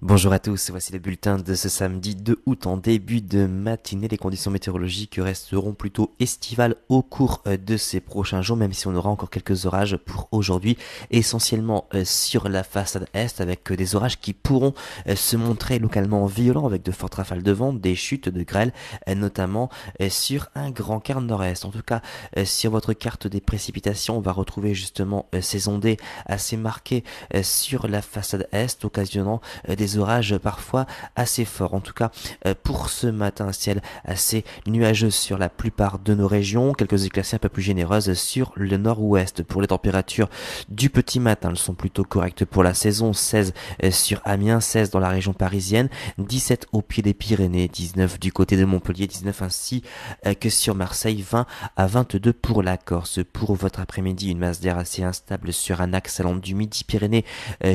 Bonjour à tous, voici le bulletin de ce samedi 2 août en début de matinée. Les conditions météorologiques resteront plutôt estivales au cours de ces prochains jours, même si on aura encore quelques orages pour aujourd'hui, essentiellement sur la façade est, avec des orages qui pourront se montrer localement violents, avec de fortes rafales de vent, des chutes de grêle, notamment sur un grand quart nord-est. En tout cas, sur votre carte des précipitations, on va retrouver justement ces ondées assez marquées sur la façade est, occasionnant des orages parfois assez forts. En tout cas, pour ce matin, un ciel assez nuageux sur la plupart de nos régions, quelques éclaircies un peu plus généreuses sur le nord-ouest. Pour les températures du petit matin, elles sont plutôt correctes pour la saison. 16 sur Amiens, 16 dans la région parisienne, 17 au pied des Pyrénées, 19 du côté de Montpellier, 19 ainsi que sur Marseille, 20 à 22 pour la Corse. Pour votre après-midi, une masse d'air assez instable sur un axe allant du Midi-Pyrénées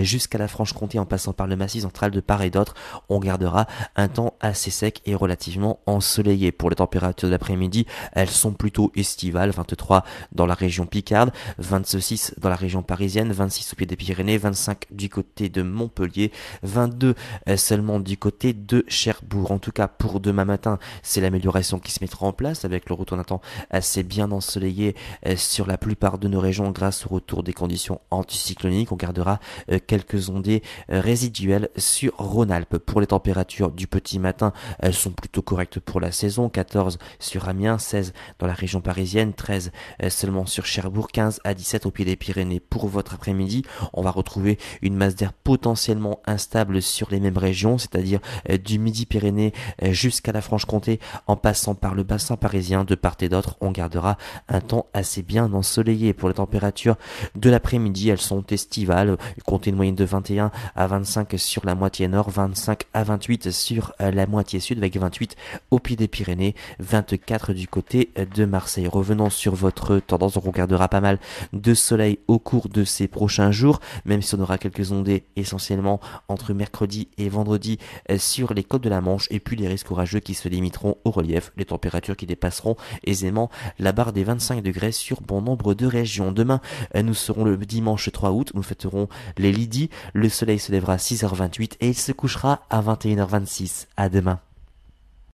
jusqu'à la Franche-Comté en passant par le Massif central de part et d'autre. On gardera un temps assez sec et relativement ensoleillé. Pour les températures de l'après-midi, elles sont plutôt estivales, 23 dans la région Picarde, 26 dans la région parisienne, 26 au pied des Pyrénées, 25 du côté de Montpellier, 22 seulement du côté de Cherbourg. En tout cas, pour demain matin, c'est l'amélioration qui se mettra en place avec le retour d'un temps assez bien ensoleillé sur la plupart de nos régions grâce au retour des conditions anticycloniques. On gardera quelques ondées résiduelles sur Rhône-Alpes. Pour les températures du petit matin, elles sont plutôt correctes pour la saison. 14 sur Amiens, 16 dans la région parisienne, 13 seulement sur Cherbourg, 15 à 17 au pied des Pyrénées. Pour votre après-midi, on va retrouver une masse d'air potentiellement instable sur les mêmes régions, c'est-à-dire du Midi-Pyrénées jusqu'à la Franche-Comté, en passant par le bassin parisien. De part et d'autre, on gardera un temps assez bien ensoleillé. Pour les températures de l'après-midi, elles sont estivales, comptez une moyenne de 21 à 25 sur la moitié nord, 25 à 28 sur la moitié sud, avec 28 au pied des Pyrénées, 24 du côté de Marseille. Revenons sur votre tendance, on regardera pas mal de soleil au cours de ces prochains jours, même si on aura quelques ondées essentiellement entre mercredi et vendredi sur les côtes de la Manche, et puis les risques orageux qui se limiteront au relief, les températures qui dépasseront aisément la barre des 25 degrés sur bon nombre de régions. Demain, nous serons le dimanche 3 août, nous fêterons les Lydie, le soleil se lèvera à 6h28 et il se couchera à 21h26. À demain.